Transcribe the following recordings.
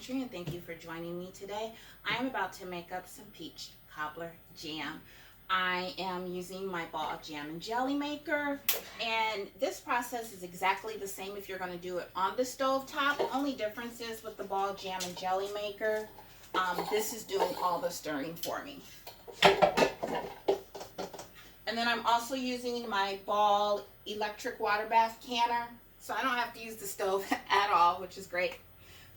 country, and thank you for joining me today. I am about to make up some peach cobbler jam. I am using my ball jam and jelly maker, and this process is exactly the same if you're going to do it on the stove top. The only difference is with the ball jam and jelly maker, this is doing all the stirring for me. And then I'm also using my ball electric water bath canner, so I don't have to use the stove at all, which is great.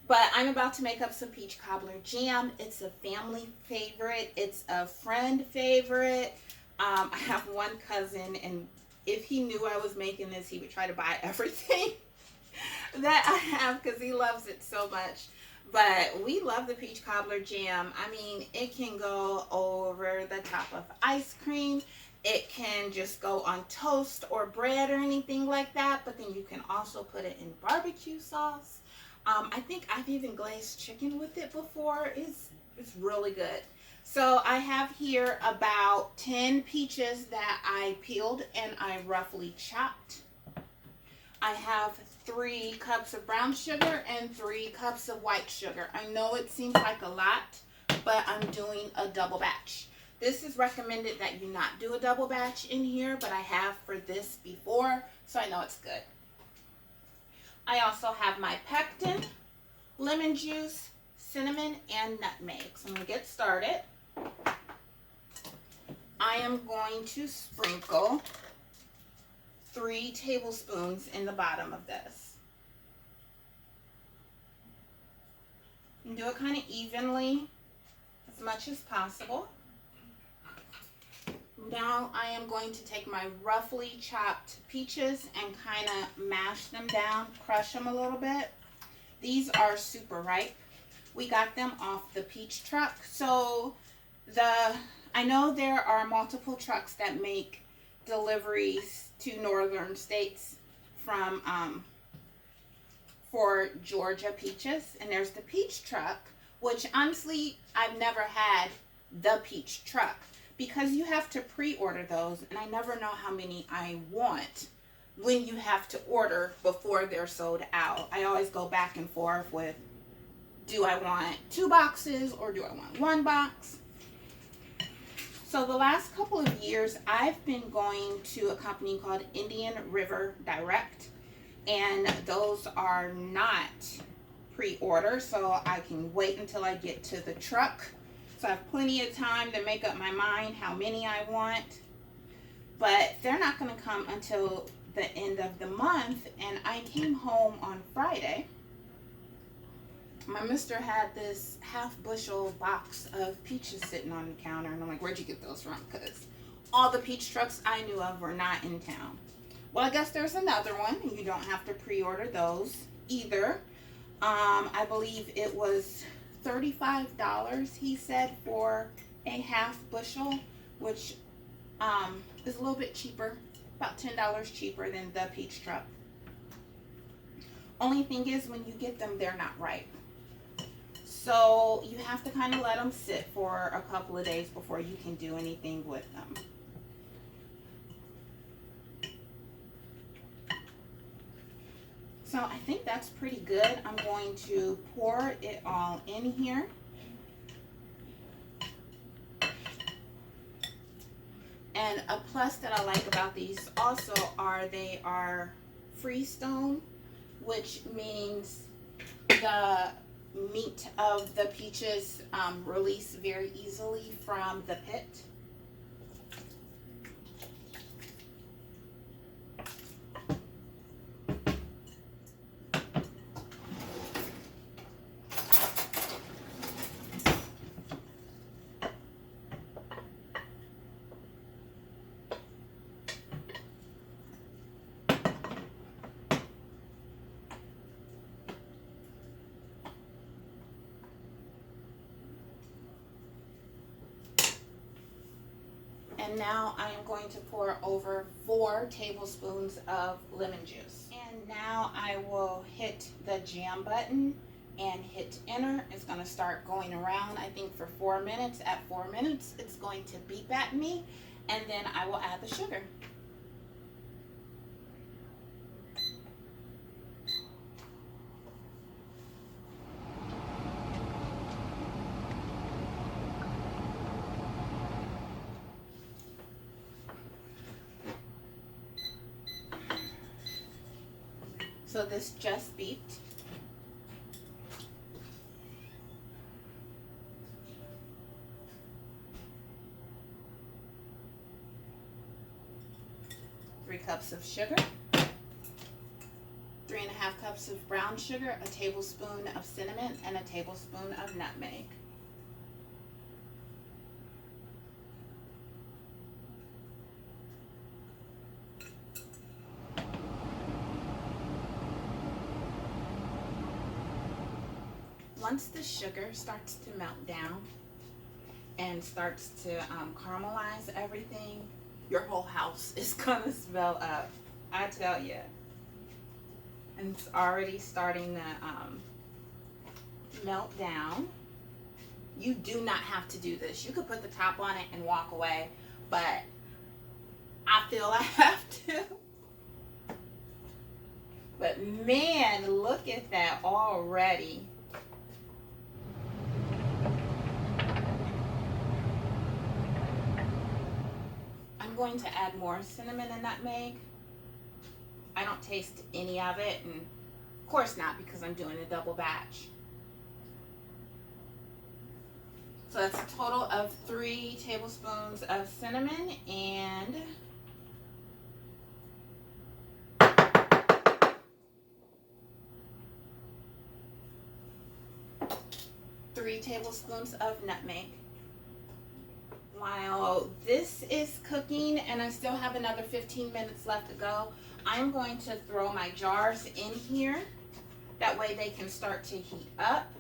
But I'm about to make up some peach cobbler jam. It's a family favorite. It's a friend favorite. I have one cousin, and if he knew I was making this, he would try to buy everything that I have because he loves it so much. But we love the peach cobbler jam. I mean, it can go over the top of ice cream. It can just go on toast or bread or anything like that. But then you can also put it in barbecue sauce. I think I've even glazed chicken with it before. It's really good. So I have here about 10 peaches that I peeled and I roughly chopped. I have 3 cups of brown sugar and 3 cups of white sugar. I know it seems like a lot, but I'm doing a double batch. This is recommended that you not do a double batch in here, but I have for this before, so I know it's good. I also have my pectin, lemon juice, cinnamon, and nutmeg. So I'm going to get started. I am going to sprinkle 3 tablespoons in the bottom of this. And do it kind of evenly, as much as possible. Now I am going to take my roughly chopped peaches and kind of mash them down, crush them a little bit. These are super ripe. We got them off the peach truck. So I know there are multiple trucks that make deliveries to northern states from for Georgia peaches, and there's the peach truck, which honestly I've never had the peach truck, because you have to pre-order those, and I never know how many I want when you have to order before they're sold out. I always go back and forth with, do I want 2 boxes or do I want 1 box? So the last couple of years, I've been going to a company called Indian River Direct, and those are not pre-order, so I can wait until I get to the truck. So I have plenty of time to make up my mind how many I want. But they're not going to come until the end of the month. And I came home on Friday. My mister had this half bushel box of peaches sitting on the counter. And I'm like, where'd you get those from? Because all the peach trucks I knew of were not in town. Well, I guess there's another one. And you don't have to pre-order those either. I believe it was $35, he said, for a half bushel, which is a little bit cheaper, about $10 cheaper than the peach truck. Only thing is, when you get them, they're not ripe. So you have to kind of let them sit for a couple of days before you can do anything with them. So I think that's pretty good. I'm going to pour it all in here. And a plus that I like about these also are they are freestone, which means the meat of the peaches release very easily from the pit. And now I am going to pour over 4 tablespoons of lemon juice. And now I will hit the jam button and hit enter. It's going to start going around, I think, for 4 minutes. At 4 minutes, it's going to beep at me, and then I will add the sugar. So this just beeped. Three cups of sugar, 3.5 cups of brown sugar, a tablespoon of cinnamon, and a tablespoon of nutmeg. Once the sugar starts to melt down and starts to caramelize everything, your whole house is gonna smell up, I tell you. And it's already starting to melt down. You do not have to do this. You could put the top on it and walk away, but I feel I have to. But man, look at that already. I'm going to add more cinnamon and nutmeg. I don't taste any of it, and of course not, because I'm doing a double batch. So that's a total of 3 tablespoons of cinnamon and 3 tablespoons of nutmeg. While this is cooking and I still have another 15 minutes left to go, I'm going to throw my jars in here. That way they can start to heat up.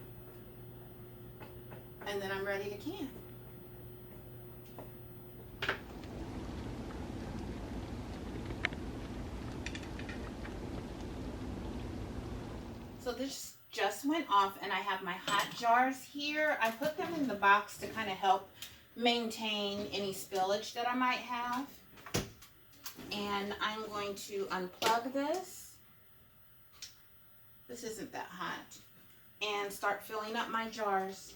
And then I'm ready to can. So this just went off and I have my hot jars here. I put them in the box to kind of help maintain any spillage that I might have. And I'm going to unplug this. This isn't that hot. And start filling up my jars.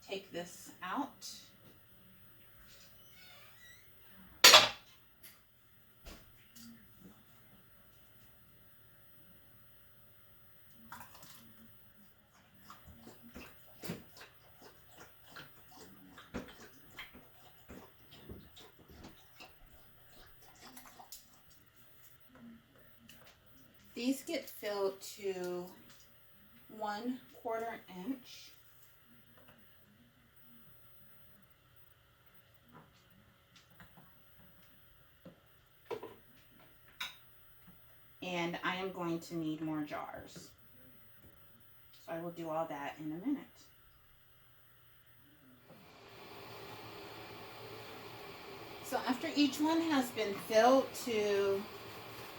Take this out. These get filled to 1/4 inch. And I am going to need more jars. So I will do all that in a minute. So after each one has been filled to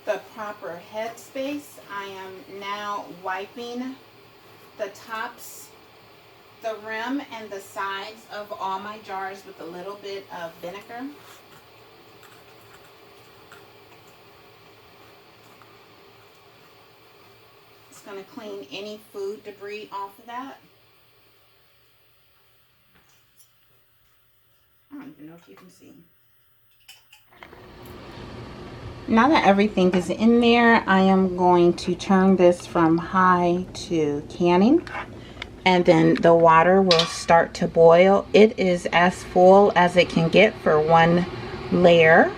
the proper headspace, I am now wiping the tops, the rim, and the sides of all my jars with a little bit of vinegar. It's going to clean any food debris off of that. I don't even know if you can see. Now that everything is in there, I am going to turn this from high to canning, and then the water will start to boil. It is as full as it can get for one layer.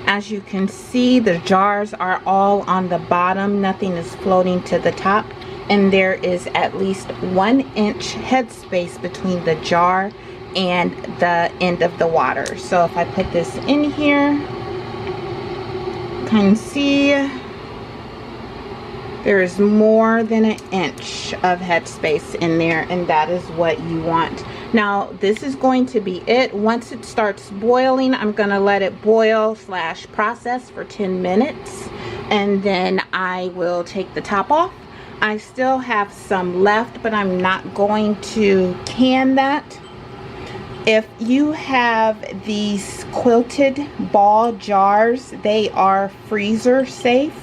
As you can see, the jars are all on the bottom. Nothing is floating to the top, and there is at least 1 inch headspace between the jar and the end of the water. So if I put this in here, can see there is more than 1 inch of headspace in there, and that is what you want. Now this is going to be it. Once it starts boiling, I'm going to let it boil / process for 10 minutes, and then I will take the top off. I still have some left, but I'm not going to can that. If you have these quilted ball jars, they are freezer safe.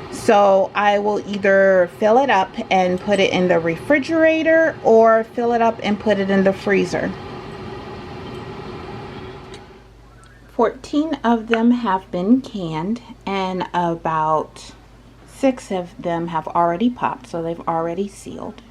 So I will either fill it up and put it in the refrigerator, or fill it up and put it in the freezer. 14 of them have been canned, and about 6 of them have already popped, so they've already sealed.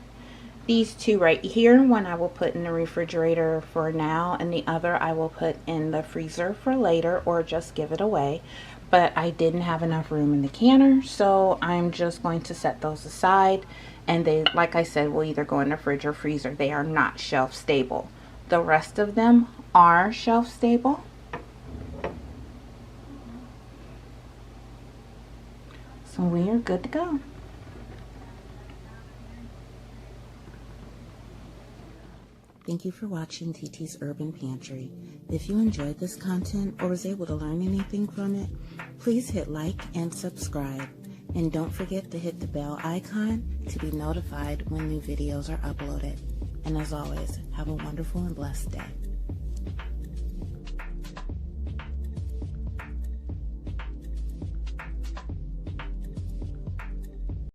These 2 right here, one I will put in the refrigerator for now, and the other I will put in the freezer for later or just give it away. But I didn't have enough room in the canner, so I'm just going to set those aside. And they, like I said, will either go in the fridge or freezer. They are not shelf stable. The rest of them are shelf stable. So we are good to go. Thank you for watching TT's Urban Pantry. If you enjoyed this content or was able to learn anything from it, please hit like and subscribe. And don't forget to hit the bell icon to be notified when new videos are uploaded. And as always, have a wonderful and blessed day.